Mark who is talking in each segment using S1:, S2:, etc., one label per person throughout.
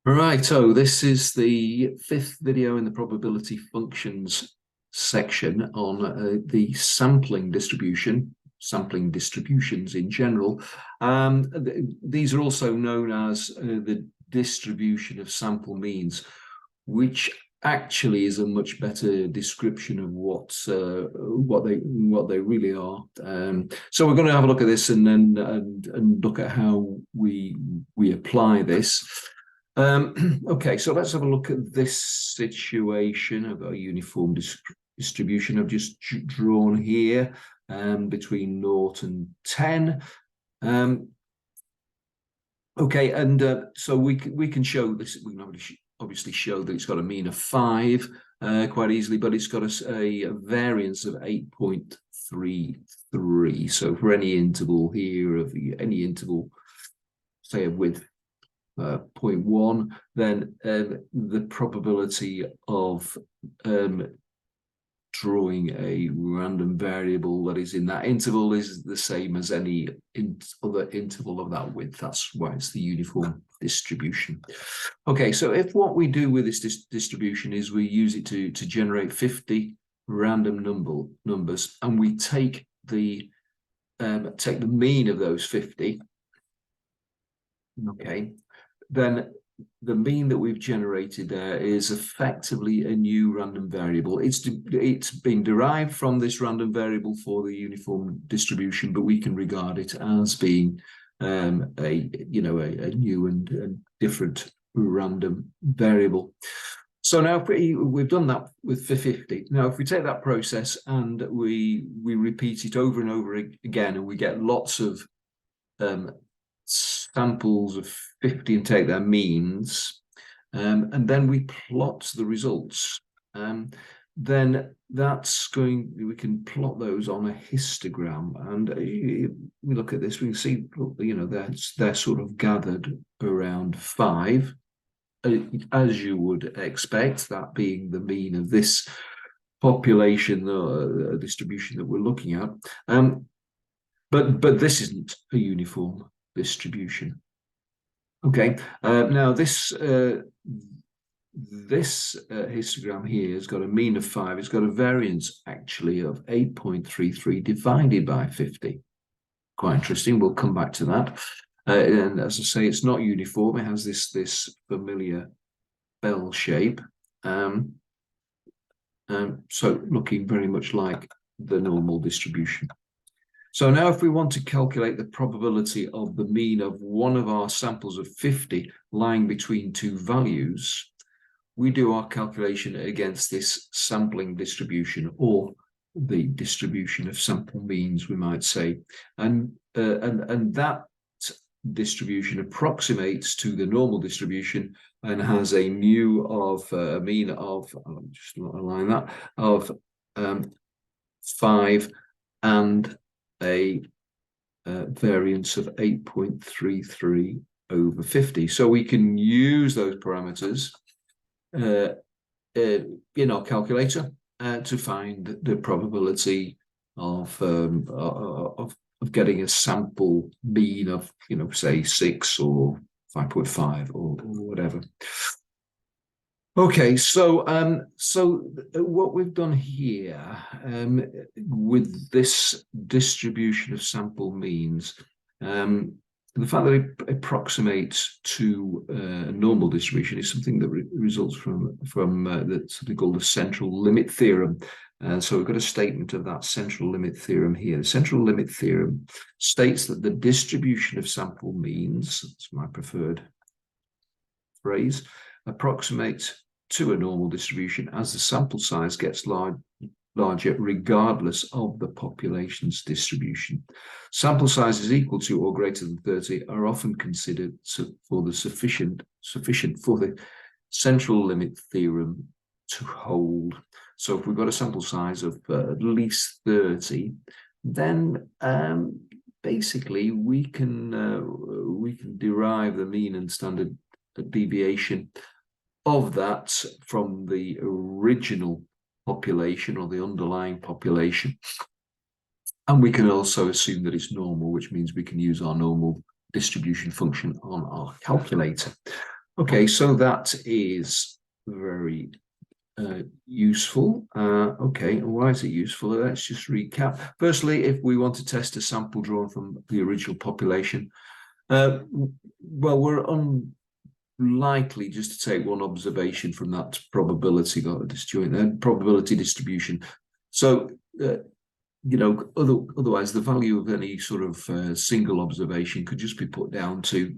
S1: Right, so this is the fifth video in the probability functions section on the sampling distributions in general. These are also known as the distribution of sample means, which actually is a much better description of what they really are. So we're going to have a look at this and then look at how we apply this. Okay, so let's have a look at this situation of a uniform distribution I've just drawn here between 0 and 10. Okay, and so we can show this. We can obviously show that it's got a mean of 5 quite easily, but it's got a variance of 8.33. So for any interval here of any interval, say of width 0.1, then the probability of drawing a random variable that is in that interval is the same as any other interval of that width. That's why it's the uniform distribution. Okay, so if what we do with this distribution is we use it to generate 50 random numbers, and we take the mean of those 50, okay, then the mean that we've generated there is effectively a new random variable. It's being derived from this random variable for the uniform distribution, but we can regard it as being a new and different random variable. So now we've done that with 50. Now, if we take that process and we repeat it over and over again, and we get lots of samples of 50 and take their means, and then we plot the results, then we can plot those on a histogram. And we look at this, we can see, they're sort of gathered around 5, as you would expect, that being the mean of this population distribution that we're looking at. But this isn't a uniform distribution. Okay, now this histogram here has got a mean of 5. It's got a variance actually of 8.33 divided by 50. Quite interesting. We'll come back to that. And as I say, it's not uniform. It has this familiar bell shape. So looking very much like the normal distribution. So now if we want to calculate the probability of the mean of one of our samples of 50 lying between two values, we do our calculation against this sampling distribution, or the distribution of sample means, we might say. And that distribution approximates to the normal distribution and has a mu of a mean of, I'll just align that, of 5 and a variance of 8.33 over 50. So we can use those parameters in our calculator to find the probability of getting a sample mean of, say 6 or 5.5 or whatever. Okay, so what we've done here with this distribution of sample means, the fact that it approximates to a normal distribution is something that results from something called the central limit theorem. So we've got a statement of that central limit theorem here. The central limit theorem states that the distribution of sample means, that's my preferred phrase, approximates to a normal distribution as the sample size gets larger regardless of the population's distribution. Sample sizes equal to or greater than 30 are often considered for the sufficient for the central limit theorem to hold. So if we've got a sample size of at least 30, then basically we can derive the mean and standard deviation of that from the original population or the underlying population. And we can also assume that it's normal, which means we can use our normal distribution function on our calculator. Okay, so that is very useful. Okay, why is it useful? Let's just recap. Firstly, if we want to test a sample drawn from the original population, well, we're unlikely just to take one observation from that probability probability distribution. So, otherwise, the value of any sort of single observation could just be put down to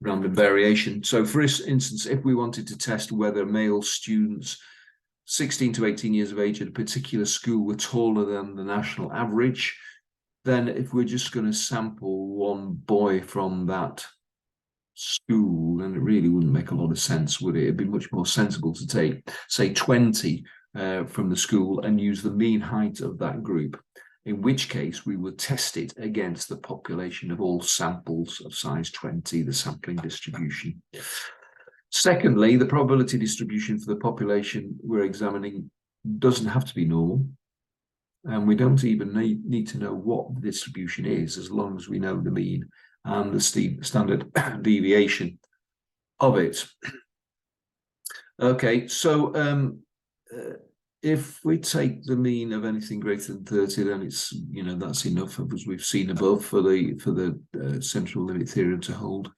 S1: random variation. So, for instance, if we wanted to test whether male students 16 to 18 years of age at a particular school were taller than the national average, then if we're just going to sample one boy from that school, then it really wouldn't make a lot of sense, would it? It'd be much more sensible to take, say, 20 from the school and use the mean height of that group, in which case we would test it against the population of all samples of size 20, the sampling distribution. Secondly, the probability distribution for the population we're examining doesn't have to be normal. And we don't even need to know what the distribution is, as long as we know the mean and the standard deviation of it. Okay, so if we take the mean of anything greater than 30, then it's, that's enough, as we've seen above, for the central limit theorem to hold.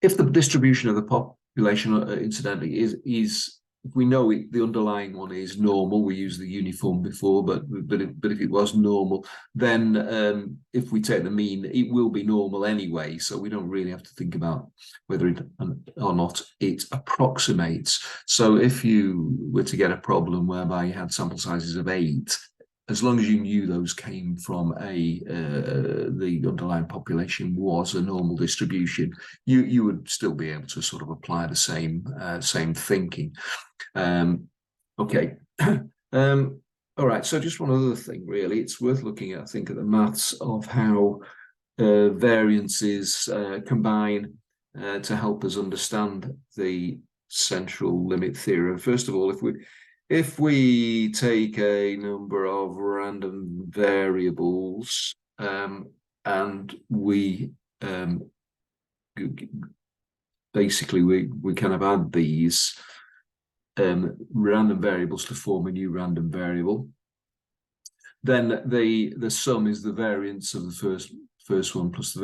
S1: If the distribution of the population, incidentally, is if we know the underlying one is normal, we used the uniform before, but if it was normal, then if we take the mean, it will be normal anyway. So we don't really have to think about whether it or not it approximates. So if you were to get a problem whereby you had sample sizes of 8, as long as you knew those came from the underlying population was a normal distribution, you would still be able to sort of apply the same thinking. Okay. All right. So just one other thing, really, it's worth looking at, I think, at the maths of how variances combine to help us understand the central limit theorem. First of all, if we take a number of random variables and we basically we kind of add these random variables to form a new random variable, then the sum is the variance of the first one plus the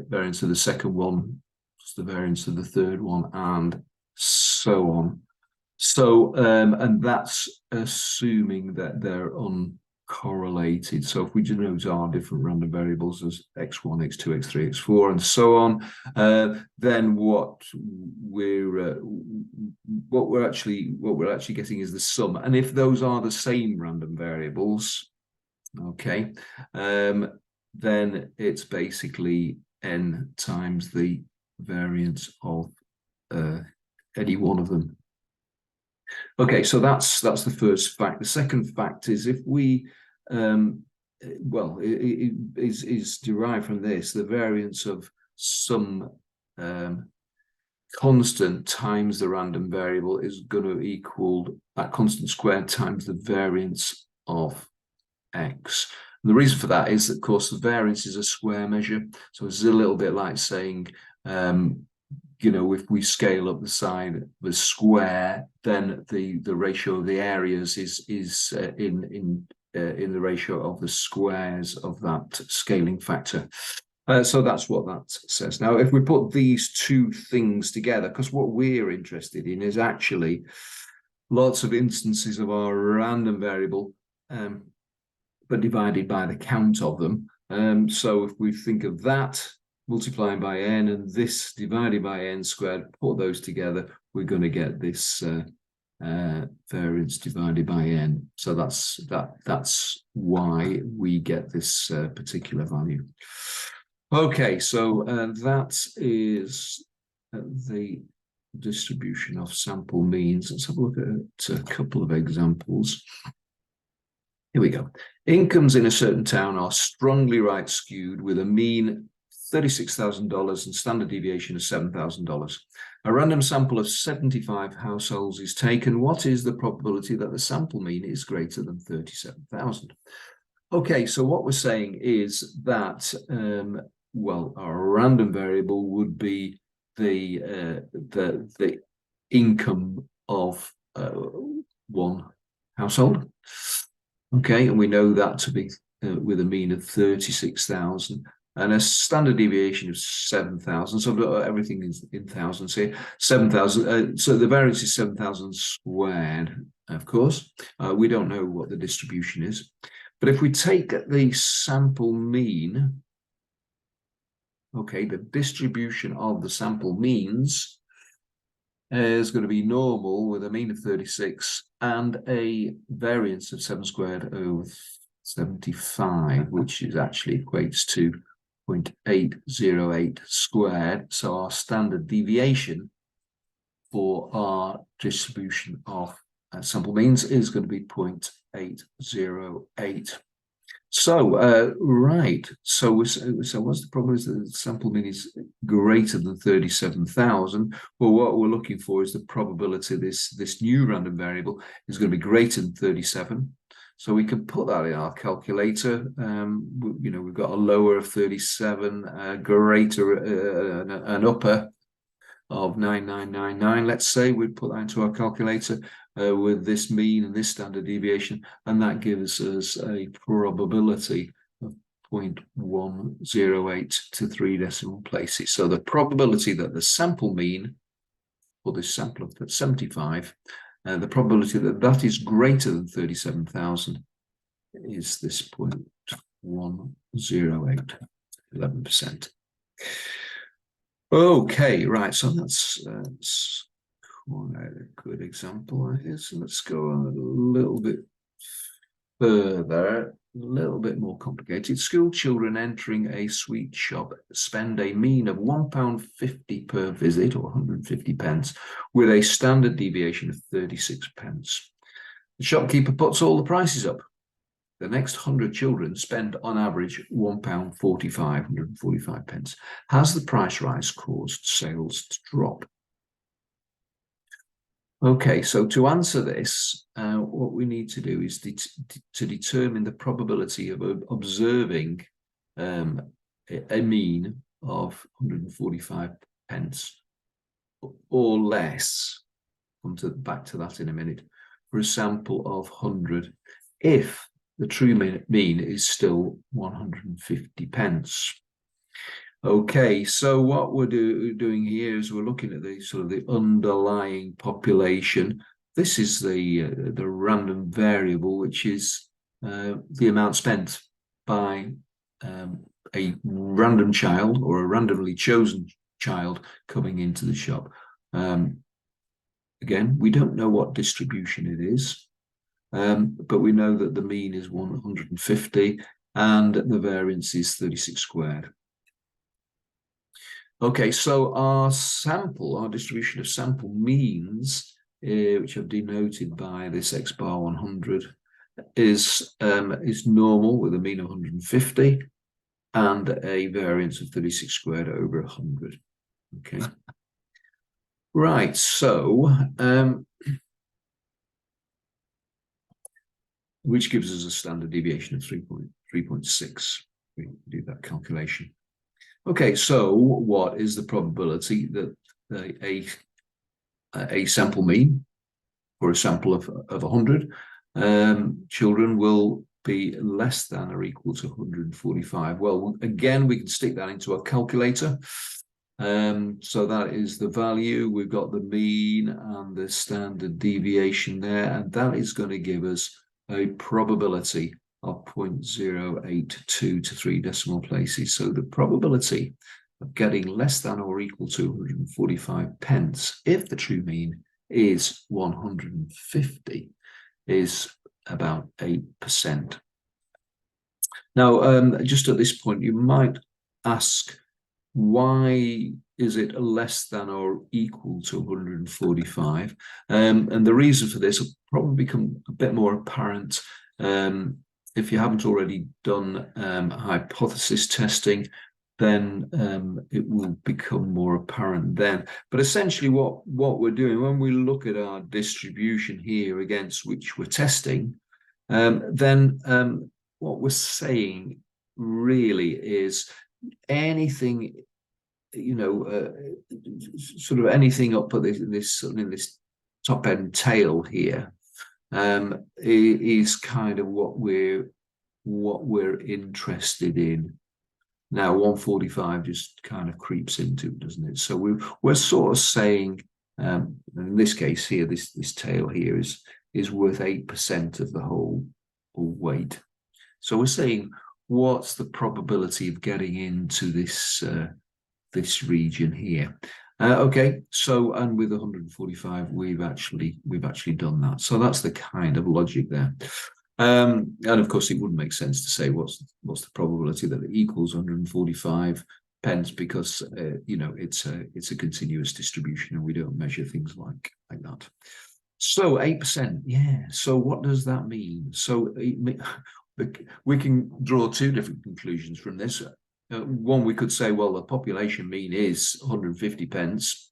S1: variance of the second one plus the variance of the third one, and so on. So, and that's assuming that they're uncorrelated. So if we denote our different random variables as x1, x2, x3, x4, and so on, then what we're actually getting is the sum. And if those are the same random variables, okay, then it's basically n times the variance of any one of them. Okay, so that's the first fact. The second fact is if we, well, it is derived from this, the variance of some constant times the random variable is going to equal that constant squared times the variance of x. And the reason for that is that, of course, the variance is a square measure. So it's a little bit like saying, if we scale up the side, the square, then the ratio of the areas is in the ratio of the squares of that scaling factor. So that's what that says. Now, if we put these two things together, because what we're interested in is actually lots of instances of our random variable, but divided by the count of them. So if we think of that multiplying by n and this divided by n squared, put those together, we're going to get this variance divided by n. So that's why we get this particular value. Okay, so that is the distribution of sample means. Let's have a look at a couple of examples. Here we go. Incomes in a certain town are strongly right skewed with a mean $36,000 and standard deviation of $7,000. A random sample of 75 households is taken. What is the probability that the sample mean is greater than 37,000? Okay, so what we're saying is that, well, our random variable would be the income of one household. Okay, and we know that to be with a mean of 36,000 and a standard deviation of 7,000. So everything is in thousands here. 7,000. So the variance is 7,000 squared. Of course, we don't know what the distribution is, but if we take the sample mean, okay, the distribution of the sample means is going to be normal with a mean of 36 and a variance of 7 squared over 75, which is actually equates to 0.808 squared. So our standard deviation for our distribution of sample means is going to be 0.808. So, right. So what's the problem is that the sample mean is greater than 37,000. Well, what we're looking for is the probability this new random variable is going to be greater than 37. So we can put that in our calculator. We've got a lower of 37, greater, an upper of 9999. Let's say we put that into our calculator with this mean and this standard deviation, and that gives us a probability of 0.108 to 3 decimal places. So the probability that the sample mean for this sample of 75, the probability that that is greater than 37,000 is this 0.108, 11%. Okay, right. So that's quite a good example here. So let's go a little bit further, a little bit more complicated. School children entering a sweet shop spend a mean of £1.50 per visit, or 150 pence, with a standard deviation of 36 pence. The shopkeeper puts all the prices up. The next 100 children spend on average £1.45, 145 pence. Has the price rise caused sales to drop? Okay, so to answer this, what we need to do is to determine the probability of observing a mean of 145 pence or less. Come back to that in a minute. For a sample of 100, if the true mean is still 150 pence. Okay, so what we're doing here is we're looking at the sort of the underlying population. This is the random variable, which is the amount spent by a random child or a randomly chosen child coming into the shop. Again, we don't know what distribution it is. But we know that the mean is 150 and the variance is 36 squared. Okay, so our distribution of sample means, which I've denoted by this x bar 100, is normal with a mean of 150 and a variance of 36 squared over 100. Okay. Right, so which gives us a standard deviation of 3.6. We do that calculation. Okay, so what is the probability that a sample mean for a sample of 100 children will be less than or equal to 145? Well, again, we can stick that into a calculator. So that is the value. We've got the mean and the standard deviation there, and that is going to give us a probability of 0.082 to 3 decimal places. So the probability of getting less than or equal to 145 pence, if the true mean is 150, is about 8%. Now, just at this point, you might ask, why is it less than or equal to 145? And the reason for this will probably become a bit more apparent if you haven't already done hypothesis testing, then it will become more apparent then. But essentially what we're doing when we look at our distribution here against which we're testing, then what we're saying really is anything sort of anything up at this top end tail here is kind of what we're interested in. Now 145 just kind of creeps into, doesn't it? So we're sort of saying, in this case here, this tail here is worth 8% of the whole weight. So we're saying, what's the probability of getting into this region here? Okay, so and with 145, we've actually done that. So that's the kind of logic there. And of course, it wouldn't make sense to say what's the probability that it equals 145 pence, because it's a continuous distribution and we don't measure things like that. So 8%, yeah. So what does that mean? So we can draw two different conclusions from this. One, we could say, well, the population mean is 150 pence,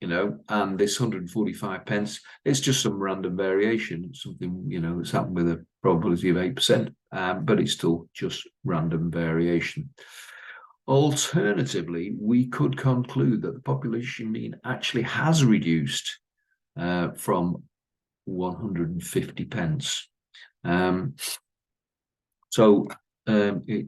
S1: and this 145 pence, it's just some random variation, something, that's happened with a probability of 8%, but it's still just random variation. Alternatively, we could conclude that the population mean actually has reduced from 150 pence. So it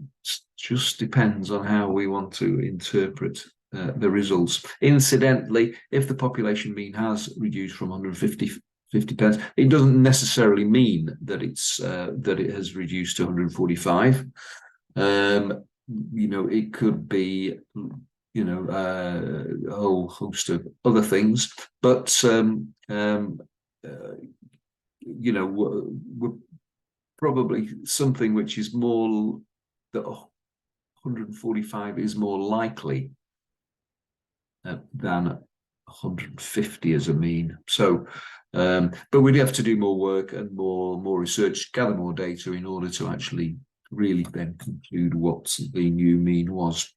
S1: just depends on how we want to interpret the results. Incidentally, if the population mean has reduced from 150 pence, it doesn't necessarily mean that it has reduced to 145. It could be a whole host of other things, but we're probably something which is more that 145 is more likely than 150 as a mean. So, but we'd have to do more work and more research, gather more data in order to actually really then conclude what the new mean was.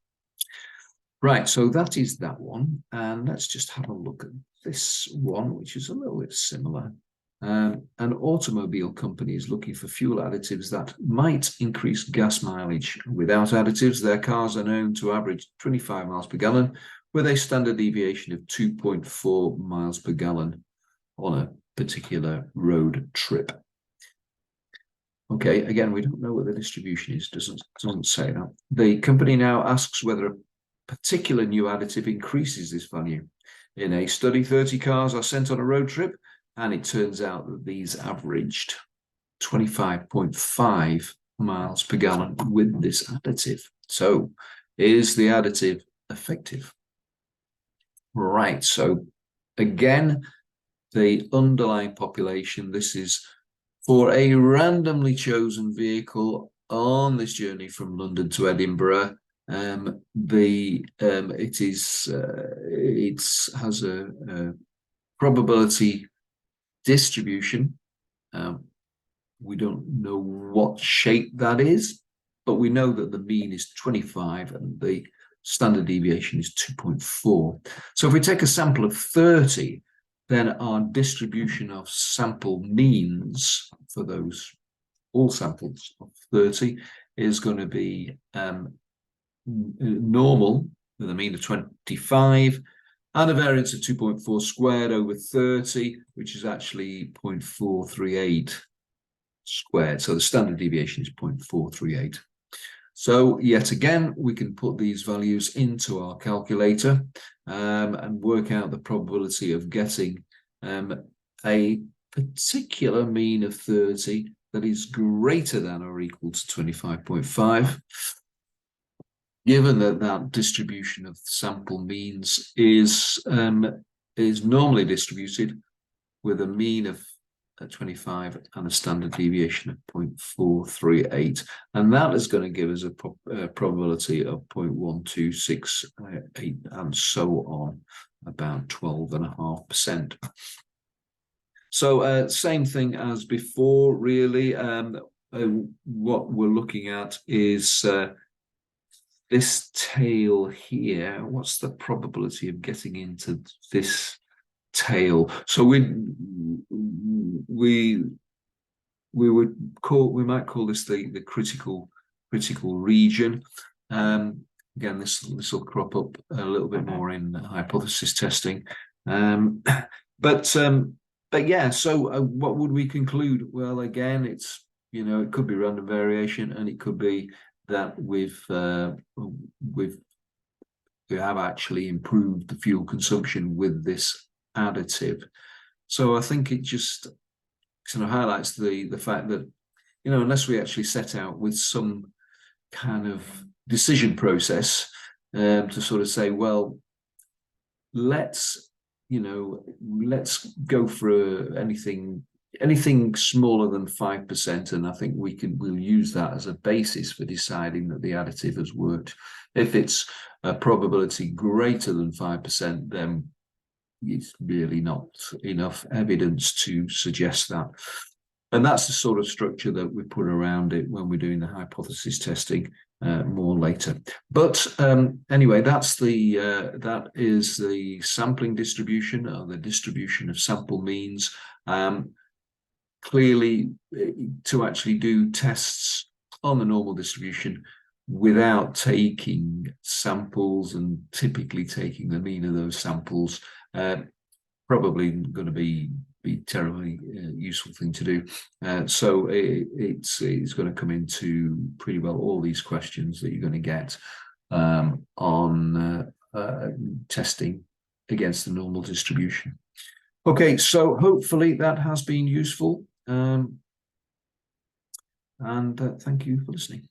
S1: Right, so that is that one. And let's just have a look at this one, which is a little bit similar. An automobile company is looking for fuel additives that might increase gas mileage. Without additives, their cars are known to average 25 miles per gallon, with a standard deviation of 2.4 miles per gallon on a particular road trip. Okay, again, we don't know what the distribution is, doesn't say that. The company now asks whether a particular new additive increases this value. In a study, 30 cars are sent on a road trip, and it turns out that these averaged 25.5 miles per gallon with this additive. So, is the additive effective? Right, so again, the underlying population, this is for a randomly chosen vehicle on this journey from London to Edinburgh. It has a probability distribution. We don't know what shape that is, but we know that the mean is 25 and the standard deviation is 2.4. So if we take a sample of 30, then our distribution of sample means for all samples of 30 is going to be normal with a mean of 25 and a variance of 2.4 squared over 30, which is actually 0.438 squared. So the standard deviation is 0.438. So yet again, we can put these values into our calculator and work out the probability of getting a particular mean of 30 that is greater than or equal to 25.5. Given that distribution of sample means is normally distributed with a mean of 25 and a standard deviation of 0.438, and that is going to give us a probability of 0.1268 and so on, about 12.5%. So same thing as before, really. What we're looking at is this tail here. What's the probability of getting into this tail? So we might call this the critical region. again, this will crop up a little bit more in hypothesis testing. But yeah, so what would we conclude? Well, again, it's, it could be random variation, and it could be that we have actually improved the fuel consumption with this additive. So I think it just kind of highlights the fact that, unless we actually set out with some kind of decision process to sort of say, well, let's go for anything smaller than 5%, and I think we'll use that as a basis for deciding that the additive has worked. If it's a probability greater than 5%, then it's really not enough evidence to suggest that. And that's the sort of structure that we put around it when we're doing the hypothesis testing more later. But anyway, that is the sampling distribution, or the distribution of sample means. Clearly, to actually do tests on the normal distribution without taking samples and typically taking the mean of those samples, probably going to be terribly useful thing to do. So it's going to come into pretty well all these questions that you're going to get on testing against the normal distribution. Okay, so hopefully that has been useful. And thank you for listening.